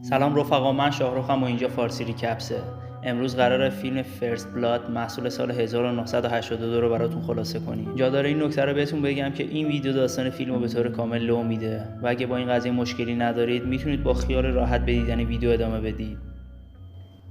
سلام رفقا، من شاهرخم و اینجا فارسی ریکپسه. امروز قراره فیلم فرست بلاد محصول سال 1982 رو براتون خلاصه کنیم. جا داره این نکته رو بهتون بگم که این ویدیو داستان فیلم رو به طور کامل لو میده و اگه با این قضیه مشکلی ندارید میتونید با خیال راحت به دیدن ویدیو ادامه بدید.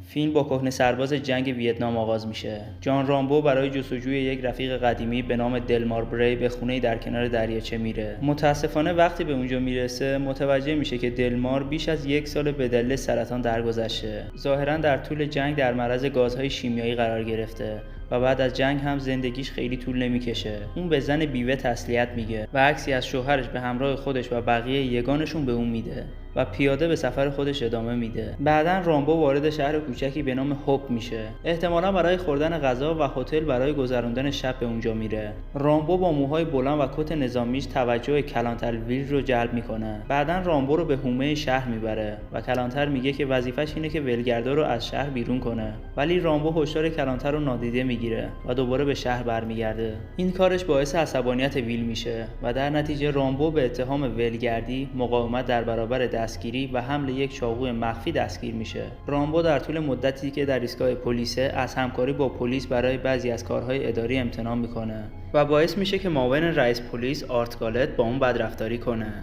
فیلم با کهنه سرباز جنگ ویتنام آغاز میشه. جان رامبو برای جستجوی یک رفیق قدیمی به نام دلمار بری به خونه‌ای در کنار دریاچه میره. متاسفانه وقتی به اونجا میرسه متوجه میشه که دلمار بیش از 1 سال به دلیل سرطان درگذشته. ظاهرا در طول جنگ در معرض گازهای شیمیایی قرار گرفته و بعد از جنگ هم زندگیش خیلی طول نمیکشه. اون به زن بیوه تسلیت میگه و عکسی از شوهرش به همراه خودش و بقیه یگانشون به اون میده و پیاده به سفر خودش ادامه میده. بعدن رامبو وارد شهر کوچکی به نام هوپ میشه. احتمالا برای خوردن غذا و هتل برای گذراندن شب به اونجا میره. رامبو با موهای بلند و کت نظامیش توجه کلانتر ویل رو جلب میکنه. بعدن رامبو رو به حومه شهر میبره و کلانتر میگه که وظیفش اینه که ولگردا رو از شهر بیرون کنه. ولی رامبو هشدار کلانتر رو نادیده میگیره و دوباره به شهر برمیگرده. این کارش باعث عصبانیت ویل میشه و در نتیجه رامبو به اتهام ولگردی، مقاومت در برابر دستگیری و حمل یک چاقوی مخفی دستگیر میشه. رامبو در طول مدتی که در ایستگاه پلیسه از همکاری با پلیس برای بعضی از کارهای اداری امتناع میکنه و باعث میشه که معاون رئیس پلیس آرت گالت با اون بدرفتاری کنه.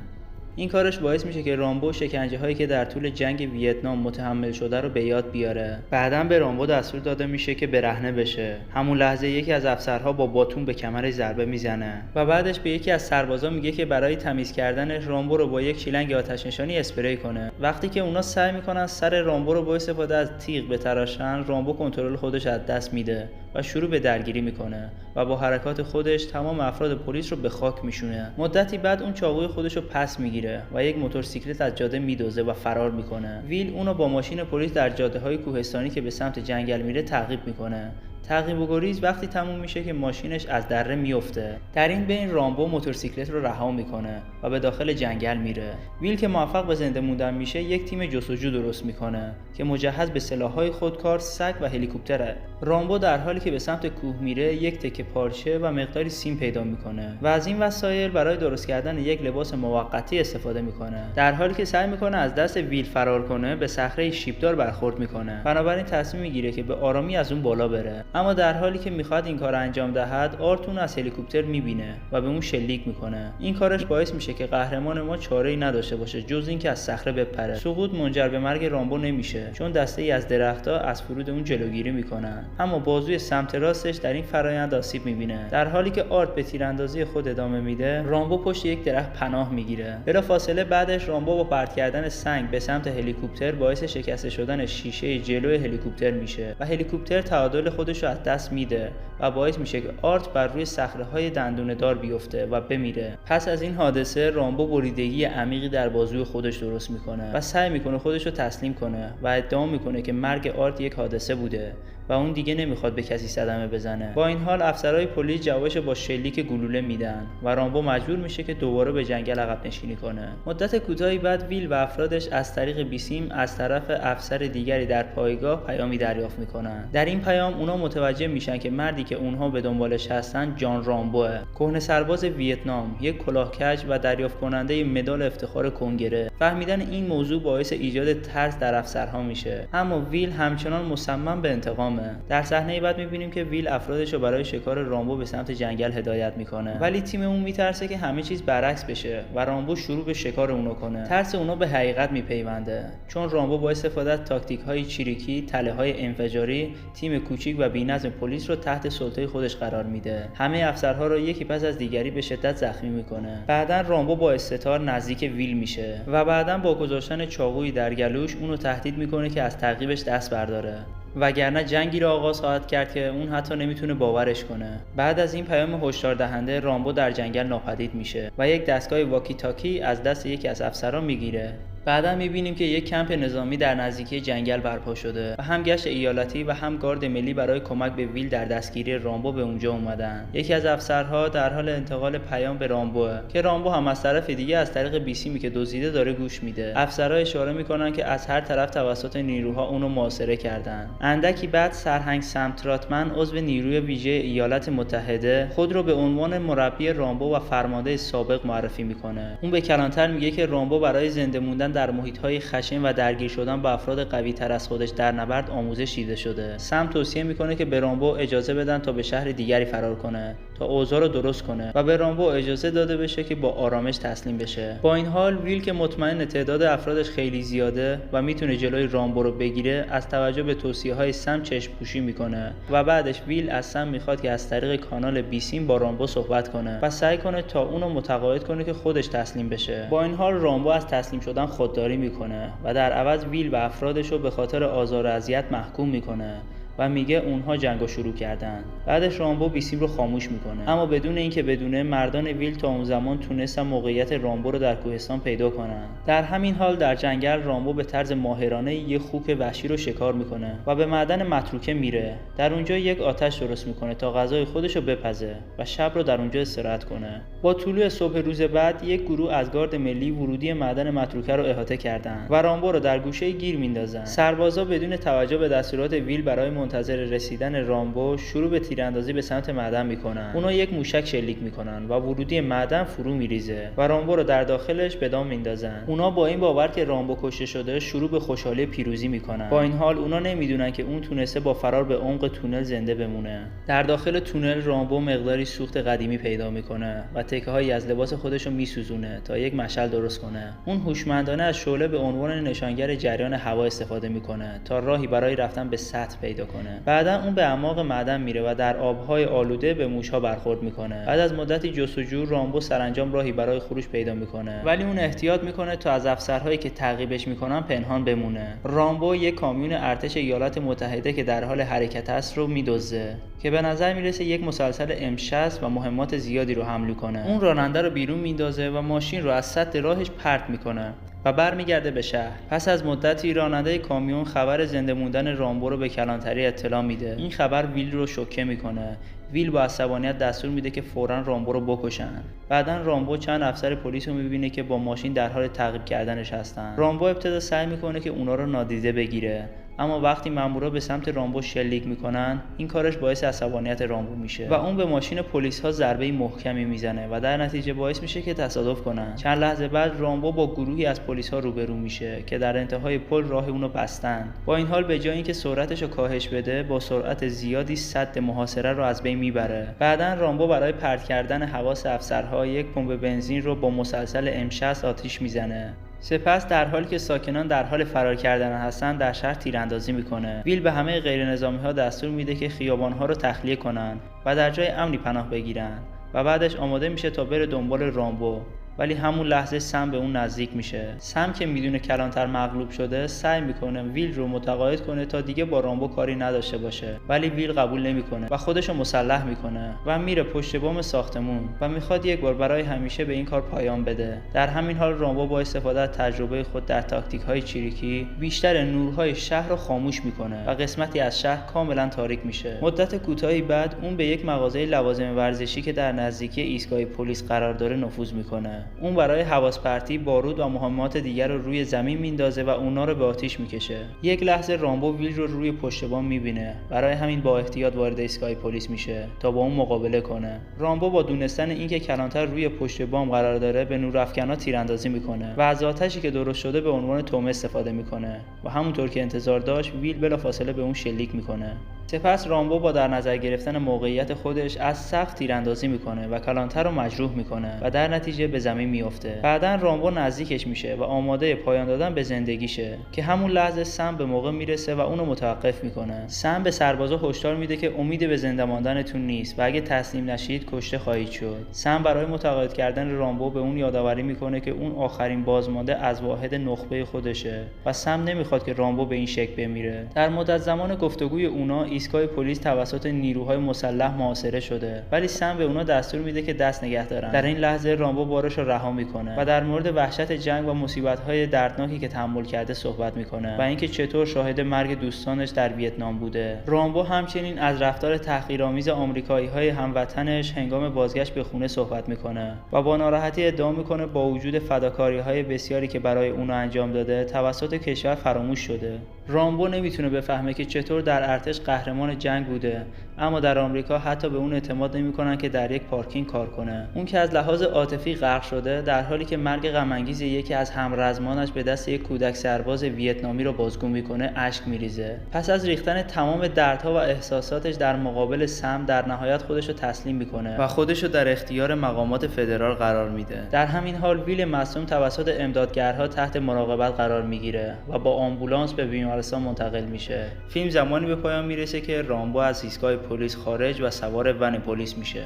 این کارش باعث میشه که رامبو شکنجه هایی که در طول جنگ ویتنام متحمل شده رو به یاد بیاره. بعداً به رامبو دستور داده میشه که برهنه بشه. همون لحظه یکی از افسرها با باتون به کمرش ضربه میزنه و بعدش به یکی از سربازا میگه که برای تمیز کردن رامبو رو با یک شیلنگ آتش نشانی اسپری کنه. وقتی که اونا سعی میکنن سر رامبو رو با استفاده از تیغ بتراشن، رامبو کنترل خودش از دست میده و شروع به درگیری میکنه و با حرکات خودش تمام افراد پلیس رو به خاک میشونه. مدتی بعد اون چاقوی خودش رو پس میگیره و یک موتورسیکلت از جاده میدوزه و فرار میکنه. ویل اونو با ماشین پلیس در جاده‌های کوهستانی که به سمت جنگل میره تعقیب میکنه. تعقیب و گریز وقتی تموم میشه که ماشینش از دره میفته. در این بین رامبو موتورسیکلت رو رها میکنه و به داخل جنگل میره. ویل که موفق به زنده موندن میشه یک تیم جستجو درست میکنه که مجهز به سلاح‌های خودکار، سگ و هلیکوپتره. رامبو در حالی که به سمت کوه میره یک تکه پارچه و مقداری سیم پیدا میکنه و از این وسایل برای درست کردن یک لباس موقتی استفاده میکنه. در حالی که سعی میکنه از دست ویل فرار کنه به صخره شیبدار برخورد میکنه. بنابراین تصمیم میگیره که به آرامی از اون بالا بره. اما در حالی که میخواد این کار انجام دهد، آرتون از هلیکوپتر میبینه و به اون شلیک میکنه. این کارش باعث میشه که قهرمان ما چاره‌ای نداشته باشه جز اینکه از صخره بپره. سقوط منجر به مرگ رامبو نمیشه چون دسته‌ای از درخت‌ها از فرود اون جلوگیری میکنن. اما بازوی سمت راستش در این فرآیند آسیب میبینه. در حالی که آرت به تیراندازی خود ادامه میده، رامبو پشت یک درخت پناه میگیره. بلافاصله بعدش رامبو با پرت کردن سنگ به سمت هلیکوپتر باعث شکسته شدن شیشه جلوی هلیکوپتر میشه و هلیکوپتر تعادل خودش رو از دست میده و باعث میشه که آرت بر روی صخره‌های دندونه دار بیفته و بمیره. پس از این حادثه رامبو بریدگی عمیقی در بازوی خودش درست میکنه و سعی میکنه خودش رو تسلیم کنه و ادعا میکنه که مرگ آرت یک حادثه بوده و اون دیگه نمیخواد به کسی صدمه بزنه. با این حال افسرهای پلیس جوابش با شلیک گلوله میدن و رامبو مجبور میشه که دوباره به جنگل عقب نشینی کنه. مدت کوتاهی بعد ویل و افرادش از طریق بیسیم از طرف افسر دیگری در پایگاه پیامی دریافت میکنن. در این پیام اونا متوجه میشن که مردی که اونها به دنبالش هستن جان رامبوه، کهنه سرباز ویتنام، یک کلاهکج و دریافت کننده مدال افتخار کنگره. فهمیدن این موضوع باعث ایجاد ترس در افسرها میشه، اما ویل همچنان مصمم به انتقامه. در صحنه بعد میبینیم که ویل افرادش رو برای شکار رامبو به سمت جنگل هدایت میکنه، ولی تیم اون میترسه که همه چیز برعکس بشه و رامبو شروع به شکار اونو کنه. ترس اونو به حقیقت میپیونده چون رامبو با استفاده از تاکتیک‌های چریکی، تله‌های انفجاری، تیم کوچیک و بی‌نظم پلیس رو تحت سلطه خودش قرار میده. همه افسرها رو یکی پس از دیگری به شدت زخمی میکنه. بعدن رامبو با استتار نزدیک ویل میشه و بعدن با گذاشتن چاقویی در گلوش اونو تهدید میکنه که از تعقیبش دست برداره وگرنه جنگی را آغاز خواهد کرد که اون حتی نمیتونه باورش کنه. بعد از این پیام هشدار دهنده رامبو در جنگل ناپدید میشه و یک دستگاه واکی تاکی از دست یکی از افسران میگیره. بعدا میبینیم که یک کمپ نظامی در نزدیکی جنگل برپا شده و هم گشت ایالتی و هم گارد ملی برای کمک به ویل در دستگیری رامبو به اونجا اومدن. یکی از افسرها در حال انتقال پیام به رامبوه که رامبو هم از طرف دیگه از طریق بیسیمی که دزدیده داره گوش میده. افسرها اشاره میکنن که از هر طرف توسط نیروها اونو محاصره کردن. اندکی بعد سرهنگ سم تراتمن عضو نیروی ویژه ایالات متحده خود رو به عنوان مربی رامبو و فرمانده سابق معرفی میکنه. اون به کلانتر میگه که رامبو برای زنده موندن در محیط‌های خشن و درگیر شدن با افراد قوی‌تر از خودش در نبرد آموزش دیده شده. سم توصیه میکنه که به رامبو اجازه بدن تا به شهر دیگری فرار کنه تا اوضاع رو درست کنه و به رامبو اجازه داده بشه که با آرامش تسلیم بشه. با این حال ویل که مطمئن تعداد افرادش خیلی زیاده و میتونه جلوی رامبو رو بگیره، از توجه به توصیه‌های سم چشم پوشی میکنه و بعدش ویل از سم میخواد که از طریق کانال بیسیم با رامبو صحبت کنه و سعی کنه تا اونو متقاعد کنه که خودش تسلیم بشه. با این حال رامبو از تسلیم شدن خودداری میکنه و در عوض ویل و افرادش رو به خاطر آزار و اذیت محکوم میکنه و میگه اونها جنگو شروع کردن. بعدش رامبو بیسیم رو خاموش میکنه، اما بدون اینکه بدونه مردان ویل تا اون زمان تونستن موقعیت رامبو رو در کوهستان پیدا کنن. در همین حال در جنگل رامبو به طرز ماهرانه یه خوک وحشی رو شکار میکنه و به معدن متروکه میره. در اونجا یک آتش درست میکنه تا غذای خودش رو بپزه و شب رو در اونجا استراحت کنه. با طلوع صبح روز بعد یک گروه از گارد ملی ورودی معدن متروکه رو احاطه کردن و رامبو رو در گوشه گیر میندازن. سربازا بدون توجه به دستورات ویل برای منتظر رسیدن رامبو شروع به تیراندازی به سمت معدن میکنن. اونا یک موشک شلیک میکنن و ورودی معدن فرو میریزه و رامبو رو در داخلش به دام میندازن. اونا با این باور که رامبو کشته شده شروع به خوشحالی پیروزی میکنن. با این حال اونا نمیدونن که اون تونسته با فرار به عمق تونل زنده بمونه. در داخل تونل رامبو مقداری سوخت قدیمی پیدا میکنه و تکه‌هایی از لباس خودش رو میسوزونه تا یک مشعل درست کنه. اون هوشمندانه از شعله به عنوان نشانگر جریان هوا استفاده میکنه تا راهی برای رفتن به سطح پیدا کنه. بعدا اون به اعماق معدن میره و در آبهای آلوده به موش‌ها برخورد میکنه. بعد از مدتی جستجو رامبو سرانجام راهی برای خروج پیدا میکنه، ولی اون احتیاط میکنه تا از افسرهایی که تعقیبش میکنن پنهان بمونه. رامبو یک کامیون ارتش ایالات متحده که در حال حرکت است رو میدزده که به نظر میرسه یک مسلسل M60 و مهمات زیادی رو حمل کنه. اون راننده رو بیرون میندازه و ماشین رو از سطح راهش پرت میکنه و برمیگرده به شهر. پس از مدتی راننده کامیون خبر زنده موندن رامبو رو به کلانتری اطلاع میده. این خبر ویل رو شوکه میکنه. ویل با عصبانیت دستور میده که فوراً رامبو رو بکشن. بعداً رامبو چند افسر پلیس رو میبینه که با ماشین در حال تعقیب کردنش هستن. رامبو ابتدا سعی میکنه که اونا رو نادیده بگیره، اما وقتی مامورا به سمت رامبو شلیک میکنن این کارش باعث عصبانیت رامبو میشه و اون به ماشین پلیس ها ضربه محکمی میزنه و در نتیجه باعث میشه که تصادف کنن. چند لحظه بعد رامبو با گروهی از پلیس ها روبرو میشه که در انتهای پل راه اونو بستن. با این حال به جای اینکه سرعتش رو کاهش بده با سرعت زیادی سد محاصره رو از بین میبره. بعداً رامبو برای پرت کردن حواس افسرها یک پمپ بنزین رو با مسلسل M60 آتیش میزنه. سپس در حالی که ساکنان در حال فرار کردن هستند در شهر تیراندازی میکنه. ویل به همه غیرنظامی ها دستور میده که خیابان ها رو تخلیه کنن و در جای امنی پناه بگیرن و بعدش آماده میشه تا بره دنبال رامبو. ولی همون لحظه سم به اون نزدیک میشه. سم که میدونه کلانتر مغلوب شده سعی میکنه ویل رو متقاعد کنه تا دیگه با رامبو کاری نداشته باشه، ولی ویل قبول نمیکنه و خودش رو مسلح میکنه و میره پشت بام ساختمون و میخواد یک بار برای همیشه به این کار پایان بده. در همین حال رامبو با استفاده از تجربه خود در تاکتیک های چریکی بیشتر نورهای شهر رو خاموش میکنه و قسمتی از شهر کاملا تاریک میشه. مدت کوتاهی بعد اون به یک مغازه لوازم ورزشی که در نزدیکی ایستگاه پلیس قرار داره نفوذ میکنه. اون برای حواس پرتی بارود و مهمات دیگر رو روی زمین میندازه و اونا رو به آتیش میکشه. یک لحظه رامبو ویل رو روی پشت بام میبینه، برای همین با احتیاط وارد ایستگاه پلیس میشه تا با اون مقابله کنه. رامبو با دونستن اینکه کلانتر روی پشت بام قرار داره به نورافکنا تیراندازی میکنه و از آتشی که درست شده به عنوان تومه استفاده میکنه و همونطور که انتظار داشت ویل بلافاصله به اون شلیک میکنه. سپس رامبو با در نظر گرفتن موقعیت خودش از سقف تیراندازی میکنه و کلانتر رو مجروح میکنه و در نتیجه به زمین میفته. بعداً رامبو نزدیکش میشه و آماده پایان دادن به زندگیشه که همون لحظه سم به موقع میرسه و اونو متوقف میکنه. سم به سربازا هشدار میده که امید به زنده ماندنتون نیست و اگه تسلیم نشید کشته خواهید شد. سم برای متقاعد کردن رامبو به اون یادآوری میکنه که اون آخرین بازمانده از واحد نخبه خودشه و سم نمیخواد که رامبو به این شکل بمیره. در مدت زمان گفتگوی اونا ایستگاه پلیس توسط نیروهای مسلح محاصره شده، ولی سم به اونا دستور میده که دست نگه دارن. در این لحظه رامبو بارش رو رها میکنه و در مورد وحشت جنگ و مصیبت‌های دردناکی که تحمل کرده صحبت میکنه و اینکه چطور شاهد مرگ دوستانش در ویتنام بوده. رامبو همچنین از رفتار تحقیرآمیز آمریکایی‌های هموطنش هنگام بازگشت به خونه صحبت میکنه و با ناراحتی ادعا میکنه با وجود فداکاری‌های بسیاری که برای اونها انجام داده توسط کشور فراموش شده. رامبو نمیتونه بفهمه که چطور در ارتش قهر قهرمان جنگ بوده، اما در آمریکا حتی به اون اعتماد نمی‌کنن که در یک پارکینگ کار کنه. اون که از لحاظ عاطفی غرق شده، در حالی که مرگ غم‌انگیز یکی از همرزمانش به دست یک کودک سرباز ویتنامی رو بازگو می‌کنه، اشک می‌ریزه. پس از ریختن تمام دردها و احساساتش در مقابل سم، در نهایت خودش رو تسلیم می‌کنه و خودش رو در اختیار مقامات فدرال قرار میده. در همین حال ویل مصدوم توسط امدادگرها تحت مراقبت قرار میگیره و با آمبولانس به بیمارستان منتقل میشه. فیلم زمانی به پایان میرسه که رامبو از ایستگاه پلیس خارج و سوار ون پلیس میشه.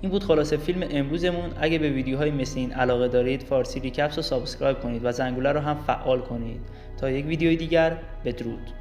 این بود خلاصه فیلم امروزمون. اگه به ویدیوهای مثل این علاقه دارید، فارسی ریکپس رو سابسکرایب کنید و زنگوله رو هم فعال کنید. تا یک ویدیوی دیگر، بدرود.